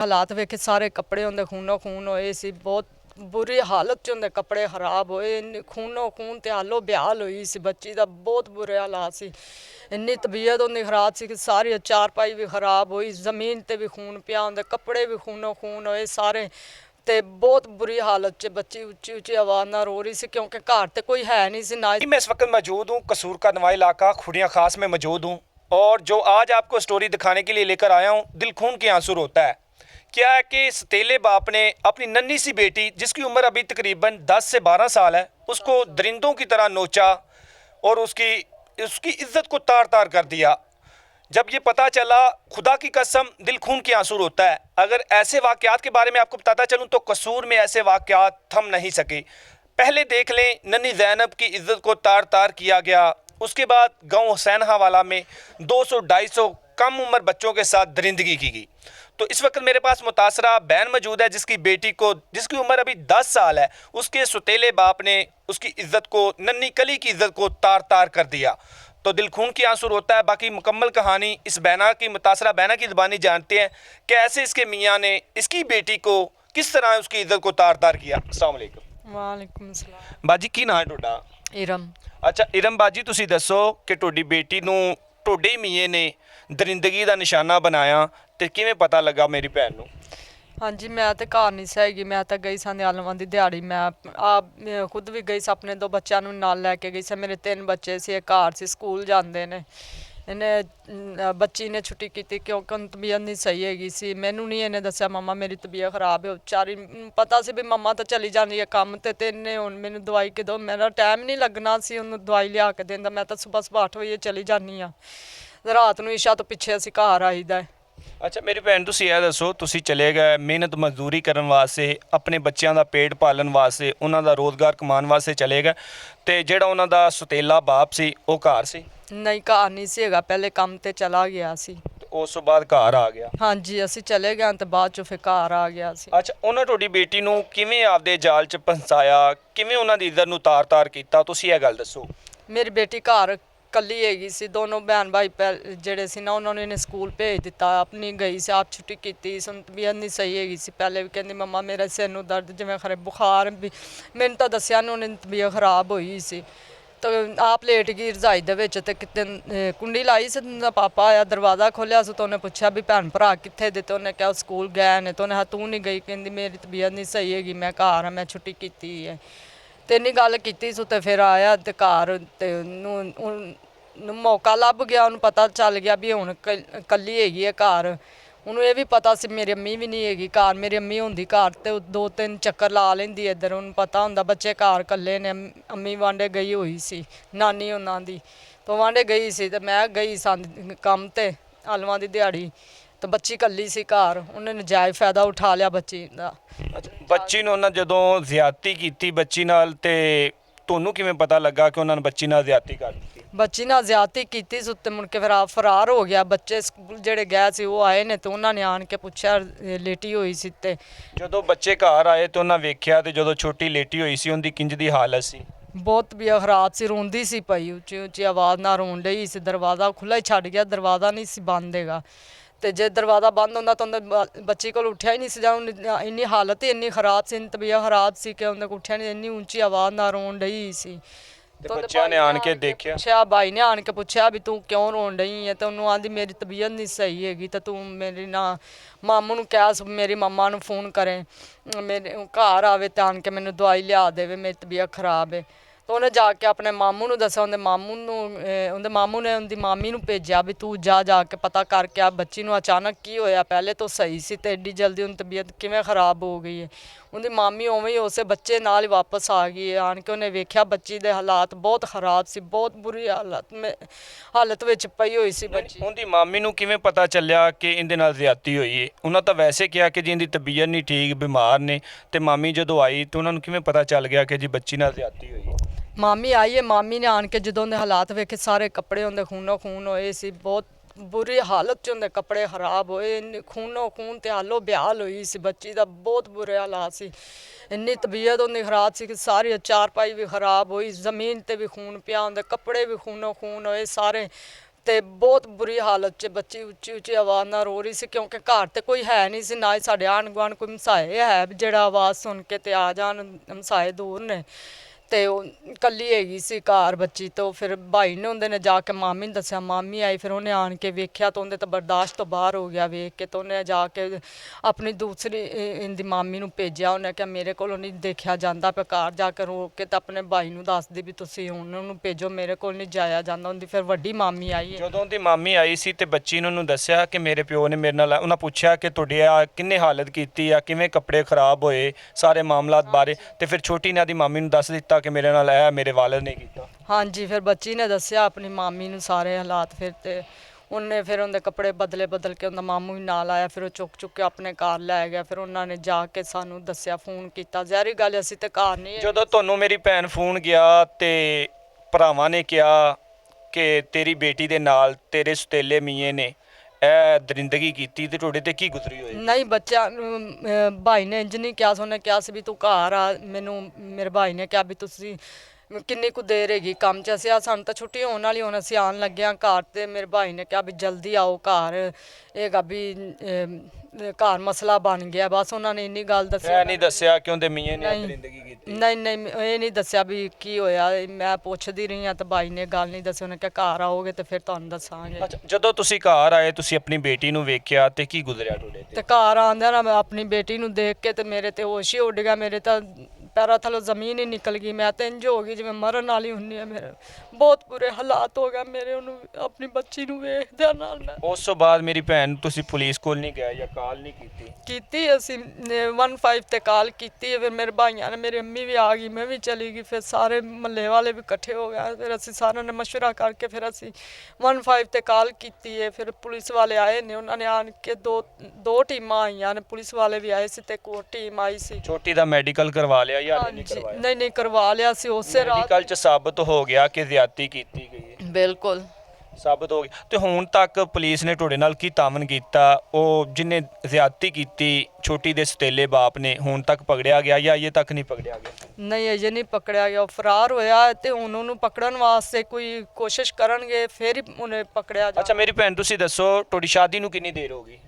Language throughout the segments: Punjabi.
ਹਾਲਾਤ ਵੇਖੇ ਸਾਰੇ ਕੱਪੜੇ ਹੁੰਦੇ ਖੂਨੋ ਖੂਨ ਹੋਏ ਸੀ। ਬਹੁਤ ਬੁਰੀ ਹਾਲਤ 'ਚ ਹੁੰਦੇ, ਕੱਪੜੇ ਖਰਾਬ ਹੋਏ, ਇੰਨੀ ਖੂਨੋ ਖੂਨ ਤੇ ਹਾਲੋ ਬਿਹਾਲ ਹੋਈ ਸੀ ਬੱਚੀ ਦਾ। ਬਹੁਤ ਬੁਰੇ ਹਾਲਾਤ ਸੀ, ਇੰਨੀ ਤਬੀਅਤ ਉਹਦੀ ਖਰਾਬ ਸੀ ਕਿ ਸਾਰੀ ਚਾਰਪਾਈ ਵੀ ਖਰਾਬ ਹੋਈ, ਜ਼ਮੀਨ ਤੇ ਵੀ ਖੂਨ ਪਿਆ ਹੁੰਦਾ, ਕੱਪੜੇ ਵੀ ਖੂਨੋ ਖੂਨ ਹੋਏ ਸਾਰੇ। ਤੇ ਬਹੁਤ बुरी हालत च बच्ची ऊंची ऊंची आवाज़ ना रो रही सी क्योंकि घर तो कोई है नहीं सी ना। मैं इस वक्त मौजूद हूँ कसूर का नवा इलाका खुड़िया खास में मौजूद हूँ और जो आज आपको स्टोरी दिखाने के लिए लेकर आया हूँ, दिल खून के आंसू रोता है। क्या है कि सतीले बाप ने अपनी नन्ही सी बेटी जिसकी उम्र अभी तकरीबन 10 से 12 साल है उसको दरिंदों की तरह नोचा और उसकी इज्जत को तार तार कर दिया। जब ये पता चला, खुदा की कसम दिल खून के आंसू रोता है। अगर ऐसे वाक़यात के बारे में आपको बताता चलूँ तो कसूर में ऐसे वाक़यात थम नहीं सके। पहले देख लें, नन्ही ज़ैनब की इज़्ज़त को तार तार किया गया। उसके बाद गांव हुसैनहा वाला में 200-250 कम उम्र बच्चों के साथ दरिंदगी की गई। तो इस वक्त मेरे पास मुतासरा बहन मौजूद है जिसकी उम्र अभी 10 साल है, उसके सुतेले बाप ने उसकी इज़्ज़त को, नन्ही कली की इज़्ज़त को तार तार कर दिया। तो दिल खून की आंसू रोता है। बाकी मुकम्मल कहानी इस बहना की, मुतासरा बहना की ज़बानी जानते हैं कि ऐसे इसके मियाँ ने इसकी बेटी को किस तरह उसकी इज़्ज़त को तार तार किया। अस्सलाम वालेकुम। वालेकुम सलाम। बाजी की नाम है ਤੁਹਾਡਾ? इरम। अच्छा इरम बाजी, ਤੁਸੀਂ ਦੱਸੋ ਕਿ ਤੁਹਾਡੀ ਬੇਟੀ ਨੂੰ ਤੁਹਾਡੇ ਮੀਏ ਨੇ ਦਰਿੰਦਗੀ ਦਾ ਨਿਸ਼ਾਨਾ ਬਣਾਇਆ ਤੇ ਕਿਵੇਂ ਪਤਾ ਲੱਗਾ ਮੇਰੀ ਭੈਣ ਨੂੰ? हाँ जी, मैं तो घर नहीं सी हैगी, मैं तो गई सी आलमां दी दिहाड़ी। मैं आप खुद भी गई सी, अपने 2 बच्चों नूं नाल लैके गई सी। मेरे 3 बच्चे से घर से स्कूल जाते हैं। इन्हें बच्ची ने छुट्टी की क्योंकि उन तबीयत नहीं सही हैगी सी। मैनू नहीं इन्हें दस्या मम्मा मेरी तबीयत खराब है। बेचारी पता सी भी मम्मा तो चली जाती है काम ते इन्हें हुण मैनू दवाई के दो, मेरा टाइम नहीं लगना सी उन्होंने दवाई लिया के देंदा। मैं तो सुबह 8 बजे चली जानी हाँ, रात नूं इशा तो पिछे असीं घर आईदा। ਅੱਛਾ ਮੇਰੀ ਭੈਣ, ਤੁਸੀਂ ਇਹ ਦੱਸੋ, ਤੁਸੀਂ ਚਲੇ ਗਏ ਮਿਹਨਤ ਮਜ਼ਦੂਰੀ ਕਰਨ ਵਾਸਤੇ, ਆਪਣੇ ਬੱਚਿਆਂ ਦਾ ਪੇਟ ਪਾਲਣ ਵਾਸਤੇ, ਉਹਨਾਂ ਦਾ ਰੋਜ਼ਗਾਰ ਕਮਾਉਣ ਵਾਸਤੇ ਚਲੇ ਗਏ ਤੇ ਜਿਹੜਾ ਉਹਨਾਂ ਦਾ ਸੁਤੇਲਾ ਬਾਪ ਸੀ ਉਹ ਘਰ ਸੀ? नहीं, घर नहीं सी हैगा, पहले काम ते चला गया सी। ਉਸ ਤੋਂ ਬਾਅਦ ਘਰ ਆ ਗਿਆ? हाँ जी, असीं चले गए तो बाद चों फिर घर आ गया सी। ਅੱਛਾ, ਉਹਨਾਂ ਤੁਹਾਡੀ ਬੇਟੀ ਨੂੰ ਕਿਵੇਂ ਆਪਦੇ ਜਾਲ 'ਚ ਫਸਾਇਆ, ਕਿਵੇਂ ਉਹਨਾਂ ਦੀ ਇੱਜ਼ਤ ਨੂੰ ਤਾਰ-ਤਾਰ ਕੀਤਾ, ਤੁਸੀਂ ਇਹ ਗੱਲ ਦੱਸੋ। मेरी बेटी घर कली हैगी सी, दोनों बहन भाई जेड़े सी ना उन्होंने इन्हें स्कूल भेज दिता। अपनी गई सी, आप छुट्टी की, सुन तबीयत नहीं सही हैगी सी। पहले भी कहती मम्मा मेरा सिर नूं दर्द जिवें खरे बुखार भी, मैनूं तां दस्सिया नहीं उन्हें तबीयत खराब होई सी। तो आप लेट गई रजाई दे विच ते किते कुंडी लाई सी। उन्दा पापा आया, दरवाज़ा खोलिया सी तो उन्हें पुछया भी भैन भरा कित्थे दे, तो उन्हें कहा स्कूल गए ने। तो उन्हें तू नहीं गई? कहती मेरी तबीयत नहीं सही हैगी, मैं घर हाँ, मैं छुट्टी की है। तो इन्नी गल की सो तो फिर आया तो घर ते मौका लभ गया, उन्होंने पता चल गया भी हुण कली हैगी है घर। उन्होंने ये भी पता सी मेरी अम्मी भी नहीं हैगी घर। मेरी अम्मी होंदी घर तो 2-3 चक्कर ला लेंदी इधर, उन्हें पता हुंदा बच्चे घर कल्ले ने। अम्मी वांडे गई हुई सी, नानी उन्हां दी तो वांडे गई सी ते मैं गई सा काम ते आलमां दी दिहाड़ी। तो बच्ची कली सी घर, उन्हें नजायज़ फायदा उठा लिया बच्ची दा। ਬੱਚੀ ਨੂੰ ਉਹਨਾਂ ਜਦੋਂ ਜ਼ਿਆਦਤੀ ਕੀਤੀ ਬੱਚੀ ਨਾਲ ਤੇ ਤੁਹਾਨੂੰ ਕਿਵੇਂ ਪਤਾ ਲੱਗਾ ਕਿ ਉਹਨਾਂ ਨੇ ਬੱਚੀ ਨਾਲ ਜ਼ਿਆਦਤੀ ਕਰ ਦਿੱਤੀ? बच्ची नाल ज्यादती की सी उत्ते मुड़ के फिर आप फरार हो गया। बच्चे स्कूल जेड़े गए सी वो आए ने तो उन्होंने आन के पुछया लेटी हुई सी। ते ਜਦੋਂ ਬੱਚੇ ਘਰ ਆਏ ਤੇ ਉਹਨਾਂ ਵੇਖਿਆ ਤੇ ਜਦੋਂ ਛੋਟੀ ਲੇਟੀ ਹੋਈ ਸੀ ਉਹਦੀ ਕਿੰਜ ਦੀ ਹਾਲਤ ਸੀ? बहुत तबीयत खराब सी, रोंदी सी पई, उच्ची उच्ची आवाज़ ना रोन डई सी। दरवाज़ा खुला ही छड्ड गया, दरवाज़ा नहीं सी बंद हैगा। तो जे दरवाज़ा बंद होंदा तो उन्हें बच्ची को उठिया ही नहीं सी जाना। इन्नी हालत ही इन्नी खराब सी, तबीयत खराब सी कि उन्हें उठिया नहीं, इन्नी ऊंची आवाज़ ना रोन डई सी। ਤੇ ਬੱਚਿਆਂ ਨੇ ਆਣ ਕੇ ਦੇਖਿਆ? पुछया, भाई ने आन के पुछया भी तू क्यों रोन डई है? तो उन्होंने आंदी मेरी तबीयत नहीं सही हैगी, तो तू मेरी ना मामू नूं कह मेरी मम्मा नूं फोन करें, मेरे घर आवे तो आन के मैनूं दवाई लिया देवे, मेरी तबीयत खराब है। तो उन्हें जाके अपने मामू नूं दस्सिया, उन्हें मामू ने उनकी मामी नूं भेजिया भी तू जाके पता करके आ बच्ची नूं अचानक की होया। पहले तो सही सी ते एड्डी जल्दी उन तबीयत किवें खराब हो गई है। उनकी मामी उवें ही उस बच्चे नाल ही वापस आ गई है। आन के उन्हें वेख्या बच्ची दे हालात बहुत खराब सी, बहुत बुरी हालत विच पई होई सी बच्ची। उनकी मामी नूं किवें पता चलिया कि इहदे नाल ज्यादती होई है? उन्हां तां वैसे कहा कि जी इहदी तबीयत नहीं ठीक, बीमार ने। ते मामी जदों आई तो उन्हां नूं किवें पता चल गया कि जी बच्ची नाल ज्यादती होई है? मामी आई है, मामी ने आन के जदों दे हालात वेखे सारे कपड़े उनके खूनो खून होए सी। बहुत बुरी हालत च उनके कपड़े खराब होए, इन्नी खूनो खून ते हालो बेहाल होई सी बच्ची दा। बहुत बुरे हालात सी, इन्नी तबीयत उनकी खराब सी कि सारी चारपाई भी खराब हुई, जमीन ते भी खून पिया उनके, कपड़े भी खूनो खून होए सारे। ਤੇ ਬਹੁਤ ਬੁਰੀ ਹਾਲਤ 'ਚ ਬੱਚੀ ਉੱਚੀ ਉੱਚੀ ਆਵਾਜ਼ ਨਾਲ ਰੋ ਰਹੀ ਸੀ, ਕਿਉਂਕਿ ਘਰ ਤੇ ਕੋਈ ਹੈ ਨਹੀਂ ਸੀ, ਨਾ ਹੀ ਸਾਡੇ ਆਂਢ ਗੁਆਂਢ ਕੋਈ ਹਮਸਾਏ ਹੈ ਵੀ ਜਿਹੜਾ ਆਵਾਜ਼ ਸੁਣ ਕੇ ਤੇ ਆ ਜਾਣ, ਹਮਸਾਏ ਦੂਰ ਨੇ। ਤੇ ਉਹ ਇਕੱਲੀ ਹੈਗੀ ਸੀ ਘਰ ਬੱਚੀ, ਤੋਂ ਫਿਰ ਭਾਈ ਨੇ ਉਹਦੇ ਨੇ ਜਾ ਕੇ ਮਾਮੀ ਨੂੰ ਦੱਸਿਆ, ਮਾਮੀ ਆਈ, ਫਿਰ ਉਹਨੇ ਆਣ ਕੇ ਵੇਖਿਆ ਤਾਂ ਉਹਦੇ ਤਾਂ ਬਰਦਾਸ਼ਤ ਤੋਂ ਬਾਹਰ ਹੋ ਗਿਆ ਵੇਖ ਕੇ, ਤਾਂ ਉਹਨੇ ਜਾ ਕੇ ਆਪਣੀ ਦੂਸਰੀ ਇਹਦੀ ਮਾਮੀ ਨੂੰ ਭੇਜਿਆ। ਉਹਨੇ ਕਿਹਾ ਮੇਰੇ ਕੋਲੋਂ ਨਹੀਂ ਦੇਖਿਆ ਜਾਂਦਾ ਪਿਆ, ਘਰ ਜਾ ਕੇ ਰੋ ਕੇ ਤਾਂ ਆਪਣੇ ਭਾਈ ਨੂੰ ਦੱਸਦੀ ਵੀ ਤੁਸੀਂ ਹੁਣ ਉਹਨੂੰ ਭੇਜੋ, ਮੇਰੇ ਕੋਲ ਨਹੀਂ ਜਾਇਆ ਜਾਂਦਾ। ਉਹਦੀ ਫਿਰ ਵੱਡੀ ਮਾਮੀ ਆਈ ਹੈ। ਜਦੋਂ ਦੀ ਮਾਮੀ ਆਈ ਸੀ ਤੇ ਬੱਚੀ ਨੂੰ ਉਹਨੂੰ ਦੱਸਿਆ ਕਿ ਮੇਰੇ ਪਿਓ ਨੇ ਮੇਰੇ ਨਾਲ, ਉਹਨਾਂ ਪੁੱਛਿਆ ਕਿ ਤੁਹਾਡੀ ਆ ਕਿੰਨੇ ਹਾਲਤ ਕੀਤੀ ਆ, ਕਿਵੇਂ ਕੱਪੜੇ ਖਰਾਬ ਹੋਏ, ਸਾਰੇ ਮਾਮਲਾਤ ਬਾਰੇ, ਤੇ ਫਿਰ ਛੋਟੀ ਨੇ ਦੀ ਮਾਮੀ ਨੂੰ ਦੱਸ ਦਿੱਤਾ ਕਿ ਮੇਰੇ ਨਾਲ ਇਹ ਮੇਰੇ ਵਾਲਿਦ ਨੇ ਕੀਤਾ। ਹਾਂਜੀ, ਫਿਰ ਬੱਚੀ ਨੇ ਦੱਸਿਆ ਆਪਣੀ ਮਾਮੀ ਨੂੰ ਸਾਰੇ ਹਾਲਾਤ। ਫਿਰ ਤੇ ਉਹਨੇ ਫਿਰ ਉਹਦੇ ਕੱਪੜੇ ਬਦਲ ਕੇ ਉਹਦਾ ਮਾਮੂ ਵੀ ਨਾਲ ਆਇਆ, ਫਿਰ ਉਹ ਚੁੱਕ ਕੇ ਆਪਣੇ ਘਰ ਲੈ ਗਿਆ। ਫਿਰ ਉਹਨਾਂ ਨੇ ਜਾ ਕੇ ਸਾਨੂੰ ਦੱਸਿਆ, ਫੋਨ ਕੀਤਾ। ਜ਼ਹਿਰੀ ਗੱਲ, ਅਸੀਂ ਤੇ ਘਰ ਨਹੀਂ ਹੈਗੇ। ਜਦੋਂ ਤੁਹਾਨੂੰ ਮੇਰੀ ਭੈਣ ਫੋਨ ਗਿਆ ਤੇ ਭਰਾਵਾਂ ਨੇ ਕਿਹਾ ਕਿ ਤੇਰੀ ਬੇਟੀ ਦੇ ਨਾਲ ਤੇਰੇ ਸੁਤੇਲੇ ਮੀਏ ਨੇ ਇਹ ਦਰਿੰਦਗੀ ਕੀਤੀ, ਤੇ ਤੁਹਾਡੇ ਤੇ ਕੀ ਗੁਜ਼ਰੀ ਹੋਈ? ਨਹੀਂ, ਬੱਚਿਆਂ ਨੂੰ ਭਾਈ ਨੇ ਇੰਜ ਨਹੀਂ ਕਿਹਾ ਸੀ, ਉਹਨੇ ਕਿਹਾ ਸੀ ਵੀ ਤੂੰ ਘਰ ਆ। ਮੈਨੂੰ ਮੇਰੇ ਭਾਈ ਨੇ ਕਿਹਾ ਵੀ ਤੁਸੀਂ ਕਿੰਨੀ ਕੁ ਦੇਰ ਹੈਗੀ ਕੰਮ 'ਚ, ਅਸੀਂ ਸਾਨੂੰ ਤਾਂ ਛੁੱਟੀ ਹੋਣ ਵਾਲੀ, ਹੁਣ ਅਸੀਂ ਆਉਣ ਲੱਗੇ ਹਾਂ ਘਰ। ਤੇ ਮੇਰੇ ਭਾਈ ਨੇ ਕਿਹਾ ਵੀ ਜਲਦੀ ਆਓ ਘਰ, ਇਹ ਵੀ ਘਰ ਮਸਲਾ ਬਣ ਗਿਆ। ਬਸ ਉਹਨਾਂ ਨੇ ਇੰਨੀ ਗੱਲ ਦੱਸੀ। ਇਹ ਨਹੀਂ ਦੱਸਿਆ ਕਿ ਉਹਦੇ ਮੀਏ ਨੇ ਦਰਿੰਦਗੀ ਕੀਤੀ? ਨਹੀਂ, ਇਹ ਨਹੀਂ ਦੱਸਿਆ ਵੀ ਕੀ ਹੋਇਆ। ਮੈਂ ਪੁੱਛਦੀ ਰਹੀ ਹਾਂ ਤਾਂ ਭਾਈ ਨੇ ਗੱਲ ਨਹੀਂ ਦੱਸੀ। ਉਹਨੇ ਕਿਹਾ ਘਰ ਆਓਗੇ ਤੇ ਫਿਰ ਤੁਹਾਨੂੰ ਦੱਸਾਂਗੇ। ਅੱਛਾ, ਜਦੋਂ ਤੁਸੀਂ ਘਰ ਆਏ, ਤੁਸੀਂ ਆਪਣੀ ਬੇਟੀ ਨੂੰ ਵੇਖਿਆ ਤੇ ਕੀ ਗੁਜ਼ਰਿਆ ਤੁਹਾਡੇ ਤੇ ਘਰ ਆਉਂਦਿਆਂ ਨਾ ਮੈਂ ਆਪਣੀ ਬੇਟੀ ਨੂੰ ਦੇਖ ਕੇ ਤੇ ਮੇਰੇ ਤੇ ਹੋਸ਼ ਹੀ ਉੱਡ ਗਿਆ, ਮੇਰੇ ਤਾਂ ਪੈਰਾਂ ਥੱਲੋਂ ਜ਼ਮੀਨ ਹੀ ਨਿਕਲ ਗਈ। ਮੈਂ ਤਾਂ ਇੰਝ ਹੋ ਗਈ ਜਿਵੇਂ ਮਰਨ ਵਾਲੀ ਹੁੰਦੀ ਹੈ। ਮੇਰੇ ਬਹੁਤ ਬੁਰੇ ਹਾਲਾਤ ਹੋ ਗਏ ਮੇਰੇ, ਉਹਨੂੰ ਆਪਣੀ ਬੱਚੀ ਨੂੰ ਵੇਖਦਿਆਂ ਨਾਲ। ਮੈਂ ਉਸ ਤੋਂ ਬਾਅਦ ਮੇਰੀ ਭੈਣ, ਤੁਸੀਂ ਪੁਲਿਸ ਕੋਲ ਨਹੀਂ ਗਏ ਜਾਂ ਕਾਲ ਨਹੀਂ ਕੀਤੀ? ਅਸੀਂ 15 ਤੇ ਕਾਲ ਕੀਤੀ। ਫਿਰ ਮੇਰੇ ਭਾਈਆਂ ਨੇ, ਮੇਰੀ ਅੰਮੀ ਵੀ ਆ ਗਈ, ਮੈਂ ਵੀ ਚਲੀ ਗਈ। ਫਿਰ ਸਾਰੇ ਮਹੱਲੇ ਵਾਲੇ ਵੀ ਇਕੱਠੇ ਹੋ ਗਏ। ਫਿਰ ਅਸੀਂ ਸਾਰਿਆਂ ਨੇ ਮਸ਼ਵਰਾ ਕਰਕੇ ਫਿਰ ਅਸੀਂ 15 ਤੇ ਕਾਲ ਕੀਤੀ ਹੈ। ਫਿਰ ਪੁਲਿਸ ਵਾਲੇ ਆਏ ਨੇ, ਉਹਨਾਂ ਨੇ ਆਣ ਕੇ ਦੋ ਟੀਮਾਂ ਆਈਆਂ ਨੇ, ਪੁਲਿਸ ਵਾਲੇ ਵੀ ਆਏ ਸੀ ਤੇ ਇੱਕ ਹੋਰ ਟੀਮ ਆਈ ਸੀ। ਛੋਟੀ ਦਾ ਮੈਡੀਕਲ ਕਰਵਾ ਲਿਆ ਜਾਂ ਨਹੀਂ ਕਰਵਾਇਆ? ਨਹੀਂ ਕਰਵਾ ਲਿਆ ਸੀ ਉਸੇ ਰਾਤ। ਮੈਡੀਕਲ 'ਚ ਸਾਬਤ ਹੋ ਗਿਆ ਕਿ ਜ਼ਿਆਦਤੀ ਕੀਤੀ ਗਈ ਹੈ? ਬਿਲਕੁਲ ਸਾਬਤ ਹੋ ਗਿਆ। ਤੇ ਹੁਣ ਤੱਕ ਪੁਲਿਸ ਨੇ ਤੁਹਾਡੇ ਨਾਲ ਕੀ ਤਾਮਨ ਕੀਤਾ? ਉਹ ਜਿਹਨੇ ਜ਼ਿਆਦਤੀ ਕੀਤੀ ਛੋਟੀ ਦੇ ਸਤੇਲੇ ਬਾਪ ਨੇ, ਹੁਣ ਤੱਕ ਪਕੜਿਆ ਗਿਆ ਜਾਂ ਅਜੇ ਤੱਕ ਨਹੀਂ ਪਕੜਿਆ ਗਿਆ? ਨਹੀਂ, ਅਜੇ ਨਹੀਂ ਪਕੜਿਆ ਗਿਆ। ਉਹ ਫਰਾਰ ਹੋਇਆ ਤੇ ਹੁਣ ਉਹਨੂੰ ਪਕੜਨ ਵਾਸਤੇ ਕੋਈ ਕੋਸ਼ਿਸ਼ ਕਰਨਗੇ, ਫਿਰ ਹੀ ਉਹਨੇ ਪਕੜਿਆ ਜਾ। ਅੱਛਾ ਮੇਰੀ ਭੈਣ, ਤੁਸੀਂ ਦੱਸੋ ਤੁਹਾਡੀ ਸ਼ਾਦੀ ਨੂੰ ਕਿੰਨੀ ਦੇਰ ਹੋ ਗਈ?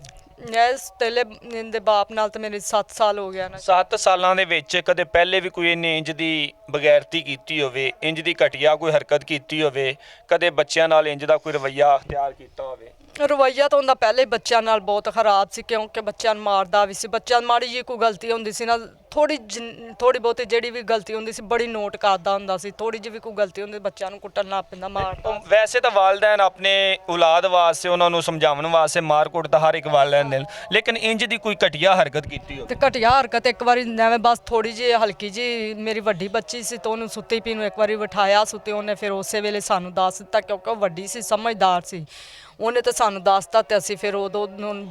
ਇਸ ਤੇਲੇ ਦੇ ਬਾਪ ਨਾਲ ਤਾਂ ਮੇਰੇ 7 ਸਾਲ ਹੋ ਗਿਆ ਨਾ। 7 ਸਾਲਾਂ ਦੇ ਵਿੱਚ ਕਦੇ ਪਹਿਲੇ ਵੀ ਕੋਈ ਇਹਨੇ ਇੰਜ ਦੀ ਬਗੈਰਤੀ ਕੀਤੀ ਹੋਵੇ, ਇੰਜ ਦੀ ਘਟੀਆ ਕੋਈ ਹਰਕਤ ਕੀਤੀ ਹੋਵੇ, ਕਦੇ ਬੱਚਿਆਂ ਨਾਲ ਇੰਜ ਦਾ ਕੋਈ ਰਵੱਈਆ ਅਖਤਿਆਰ ਕੀਤਾ ਹੋਵੇ? ਰਵੱਈਆ ਤਾਂ ਉਹਦਾ ਪਹਿਲੇ ਬੱਚਿਆਂ ਨਾਲ ਬਹੁਤ ਖਰਾਬ ਸੀ, ਕਿਉਂਕਿ ਬੱਚਿਆਂ ਨੂੰ ਮਾਰਦਾ ਵੀ ਸੀ। ਬੱਚਿਆਂ ਦੀ ਮਾੜੀ ਜਿਹੀ ਕੋਈ ਗਲਤੀ ਹੁੰਦੀ ਸੀ ਨਾ, ਥੋੜੀ ਬਹੁਤੀ ਜਿਹੜੀ ਵੀ ਗਲਤੀ ਹੁੰਦੀ ਸੀ ਬੜੀ ਨੋਟ ਕਰਦਾ ਹੁੰਦਾ ਸੀ। ਥੋੜੀ ਜਿਹੀ ਵੀ ਕੋਈ ਗਲਤੀ ਹੁੰਦੀ ਬੱਚਿਆਂ ਨੂੰ ਕੁੱਟਣ ਲੱਗ ਪੈਂਦਾ, ਮਾਰਦਾ। ਵੈਸੇ ਤਾਂ ਵਾਲਿदैन ਆਪਣੇ ਔਲਾਦ ਵਾਸਤੇ, ਉਹਨਾਂ ਨੂੰ ਸਮਝਾਉਣ ਵਾਸਤੇ ਮਾਰ ਕੁੱਟ ਤਾਂ ਹਰ ਇੱਕ ਵਾਲਿदैन ਨੇ, ਲੇਕਿਨ ਇੰਜ ਦੀ ਕੋਈ ਘਟੀਆ ਹਰਕਤ ਕੀਤੀ ਹੋਵੇ? ਤੇ ਘਟੀਆ ਹਰਕਤ ਇੱਕ ਵਾਰੀ ਐਵੇਂ ਬਸ ਥੋੜੀ ਜਿਹੀ ਹਲਕੀ ਜਿਹੀ, ਮੇਰੀ ਵੱਡੀ ਬੱਚੀ ਸੀ ਤਾਂ ਉਹਨੂੰ ਸੁੱਤੀ ਪਈ ਨੂੰ ਇੱਕ ਵਾਰੀ ਬਿਠਾਇਆ ਸੁੱਤੇ, ਉਹਨੇ ਫਿਰ ਉਸੇ ਵੇਲੇ ਸਾਨੂੰ ਦੱਸ ਦਿੱਤਾ, ਕਿਉਂਕਿ ਉਹ ਵੱਡੀ ਸੀ, ਸਮਝਦਾਰ ਸੀ। ਉਹਨੇ ਤਾਂ ਸਾਨੂੰ ਦੱਸਤਾ ਤੇ ਅਸੀਂ ਫਿਰ ਉਦੋਂ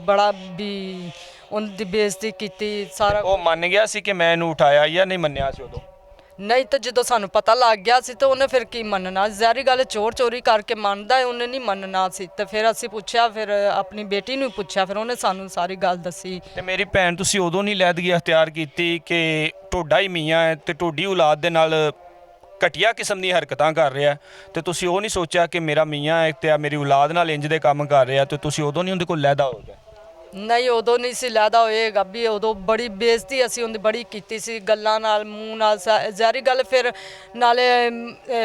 ਬੜਾ ਵੀ ਉਹਦੀ ਬੇਇੱਜ਼ਤੀ ਕੀਤੀ ਸਾਰਾ। ਉਹ ਮੰਨ ਗਿਆ ਸੀ ਕਿ ਮੈਂ ਇਹਨੂੰ ਉਠਾਇਆ ਜਾਂ ਨਹੀਂ ਮੰਨਿਆ ਸੀ ਉਦੋਂ? ਨਹੀਂ, ਤਾਂ ਜਦੋਂ ਸਾਨੂੰ ਪਤਾ ਲੱਗ ਗਿਆ ਸੀ ਤਾਂ ਉਹਨੇ ਫਿਰ ਕੀ ਮੰਨਣਾ? ਜ਼ਹਿਰੀ ਗੱਲ, ਚੋਰੀ ਕਰਕੇ ਮੰਨਦਾ ਹੈ, ਉਹਨੇ ਨਹੀਂ ਮੰਨਣਾ ਸੀ। ਤੇ ਫਿਰ ਅਸੀਂ ਪੁੱਛਿਆ, ਫਿਰ ਆਪਣੀ ਬੇਟੀ ਨੂੰ ਪੁੱਛਿਆ, ਫਿਰ ਉਹਨੇ ਸਾਨੂੰ ਸਾਰੀ ਗੱਲ ਦੱਸੀ। ਤੇ ਮੇਰੀ ਭੈਣ, ਤੁਸੀਂ ਉਦੋਂ ਨਹੀਂ ਲੈਦਗੀ ਅਖਤਿਆਰ ਕੀਤੀ ਕਿ ਤੁਹਾਡਾ ਹੀ ਮੀਆਂ ਹੈ ਤੇ ਤੁਹਾਡੀ ਔਲਾਦ ਦੇ ਨਾਲ ਘਟੀਆ ਕਿਸਮ ਦੀਆਂ ਹਰਕਤਾਂ ਕਰ ਰਿਹਾ, ਤੇ ਤੁਸੀਂ ਉਹ ਨਹੀਂ ਸੋਚਿਆ ਕਿ ਮੇਰਾ ਮੀਆਂ ਹੈ ਤੇ ਮੇਰੀ ਔਲਾਦ ਨਾਲ ਇੰਜ ਦੇ ਕੰਮ ਕਰ ਰਿਹਾ, ਤੇ ਤੁਸੀਂ ਉਦੋਂ ਨਹੀਂ ਉਹਦੇ ਕੋਲ ਲੈਦਾ ਹੋ ਗਏ? ਨਹੀਂ, ਉਦੋਂ ਨਹੀਂ ਸੀ ਲੈਦਾ ਹੋਏਗਾ ਵੀ। ਉਦੋਂ ਬੜੀ ਬੇਇੱਜ਼ਤੀ ਅਸੀਂ ਉਹਦੀ ਬੜੀ ਕੀਤੀ ਸੀ, ਗੱਲਾਂ ਨਾਲ, ਮੂੰਹ ਨਾਲ, ਜ਼ਹਿਰੀ ਗੱਲ। ਫਿਰ ਨਾਲੇ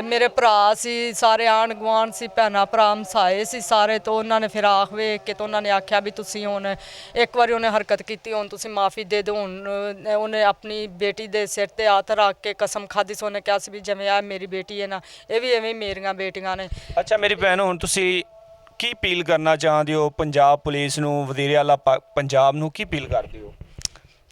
ਮੇਰੇ ਭਰਾ ਸੀ, ਸਾਰੇ ਆਂਢ ਗੁਆਂਢ ਸੀ, ਭੈਣਾਂ ਭਰਾ ਹਮਸਾਏ ਸੀ ਸਾਰੇ, ਤੋਂ ਉਹਨਾਂ ਨੇ ਫਿਰ ਆਖ ਵੇਖ ਕੇ ਤਾਂ ਉਹਨਾਂ ਨੇ ਆਖਿਆ ਵੀ ਤੁਸੀਂ ਹੁਣ ਇੱਕ ਵਾਰੀ ਉਹਨੇ ਹਰਕਤ ਕੀਤੀ, ਹੁਣ ਤੁਸੀਂ ਮਾਫੀ ਦੇ ਦਿਓ। ਹੁਣ ਉਹਨੇ ਆਪਣੀ ਬੇਟੀ ਦੇ ਸਿਰ ਤੇ ਹੱਥ ਰੱਖ ਕੇ ਕਸਮ ਖਾਧੀ ਸੀ। ਉਹਨੇ ਕਿਹਾ ਸੀ ਵੀ ਜਿਵੇਂ ਆ ਮੇਰੀ ਬੇਟੀ ਹੈ ਨਾ, ਇਹ ਵੀ ਐਵੇਂ ਮੇਰੀਆਂ ਬੇਟੀਆਂ ਨੇ। ਅੱਛਾ ਮੇਰੀ ਭੈਣ, ਹੁਣ ਤੁਸੀਂ ਕੀ ਅਪੀਲ ਕਰਨਾ ਚਾਹੁੰਦੇ ਹੋ ਪੰਜਾਬ ਪੁਲਿਸ ਨੂੰ, ਵਜ਼ੀਰ ਆਲਾ ਪੰਜਾਬ ਨੂੰ ਕੀ ਅਪੀਲ ਕਰਦੇ ਹੋ?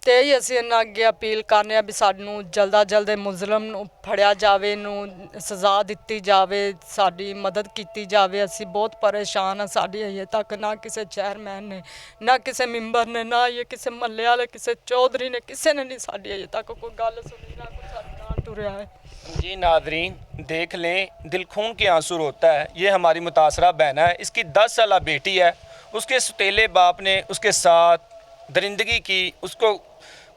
ਤੇ ਹੀ ਅਸੀਂ ਇਹਨਾਂ ਅੱਗੇ ਅਪੀਲ ਕਰਨੇ ਆ ਵੀ ਸਾਨੂੰ ਜਲਦ ਮੁਜ਼ਲਮ ਨੂੰ ਫੜਿਆ ਜਾਵੇ, ਇਹਨੂੰ ਸਜ਼ਾ ਦਿੱਤੀ ਜਾਵੇ, ਸਾਡੀ ਮਦਦ ਕੀਤੀ ਜਾਵੇ। ਅਸੀਂ ਬਹੁਤ ਪਰੇਸ਼ਾਨ ਹਾਂ। ਸਾਡੀ ਅਜੇ ਤੱਕ ਨਾ ਕਿਸੇ ਚੇਅਰਮੈਨ ਨੇ, ਨਾ ਕਿਸੇ ਮੈਂਬਰ ਨੇ, ਨਾ ਇਹ ਕਿਸੇ ਮਹੱਲੇ ਵਾਲੇ, ਕਿਸੇ ਚੌਧਰੀ ਨੇ, ਕਿਸੇ ਨੇ नहीं साड़ी अजे तक कोई गल सुनी, ना कोई साडे नाल टुरिया है। जी नादरीन, देख लें, दिल खून के आंसू रोता है। ये हमारी मुतासरा बहन है, इसकी 10 साला बेटी है। उसके सतीले बाप ने उसके साथ दरिंदगी की, उसको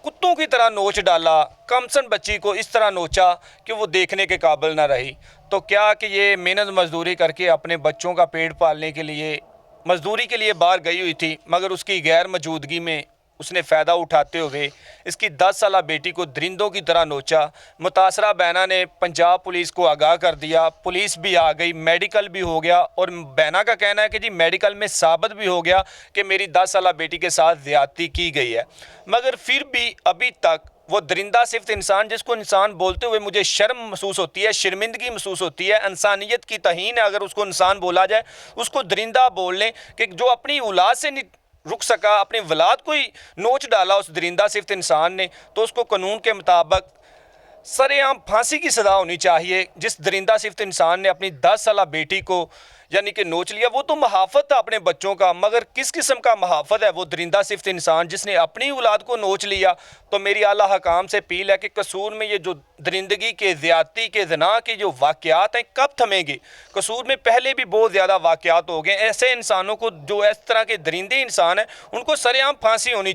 कुत्तों की तरह नोच डाला। कमसन बच्ची को इस तरह नोचा कि वो देखने के काबिल ना रही। तो क्या कि ये मेहनत मजदूरी करके अपने बच्चों का पेट पालने के लिए मजदूरी के लिए बाहर गई हुई थी, मगर उसकी गैर मौजूदगी में उसने फ़ायदा उठाते हुए इसकी 10 साला बेटी को दरिंदों की तरह नोचा। मुतासरा बहना ने पंजाब पुलिस को आगाह कर दिया, पुलिस भी आ गई, मेडिकल भी हो गया और बहना का कहना है कि जी मेडिकल में साबित भी हो गया कि मेरी 10 साला बेटी के साथ ज़्यादती की गई है। मगर फिर भी अभी तक वो दरिंदा सिर्फ इंसान, जिसको इंसान बोलते हुए मुझे शर्म महसूस होती है, शर्मिंदगी महसूस होती है, इंसानियत की तहीन है अगर उसको इंसान बोला जाए, उसको दरिंदा बोल लें कि जो अपनी औलाद से नहीं रुक सका, अपनी औलाद को ही नोच डाला उस दरिंदा सिर्फ इंसान ने, तो उसको कानून के मुताबिक सरेआम फांसी की सज़ा होनी चाहिए। जिस दरिंदा सिर्फ इंसान ने अपनी 10 साला बेटी को यानी कि नोच लिया, वो तो महाफत था अपने बच्चों का, मगर किस किस्म का महाफत है वो दरिंदा सिर्फ इंसान जिसने अपनी औलाद को नोच लिया। तो मेरी आला हकाम से अपील है कि कसूर में ये जो दरिंदगी के, ज़्यादती के, ज़ना के जो वाक़यात हैं कब थमेंगे। कसूर में पहले भी बहुत ज़्यादा वाक़यात हो गए। ऐसे इंसानों को जो इस तरह के दरिंदे इंसान हैं उनको सरेआम फांसी होनी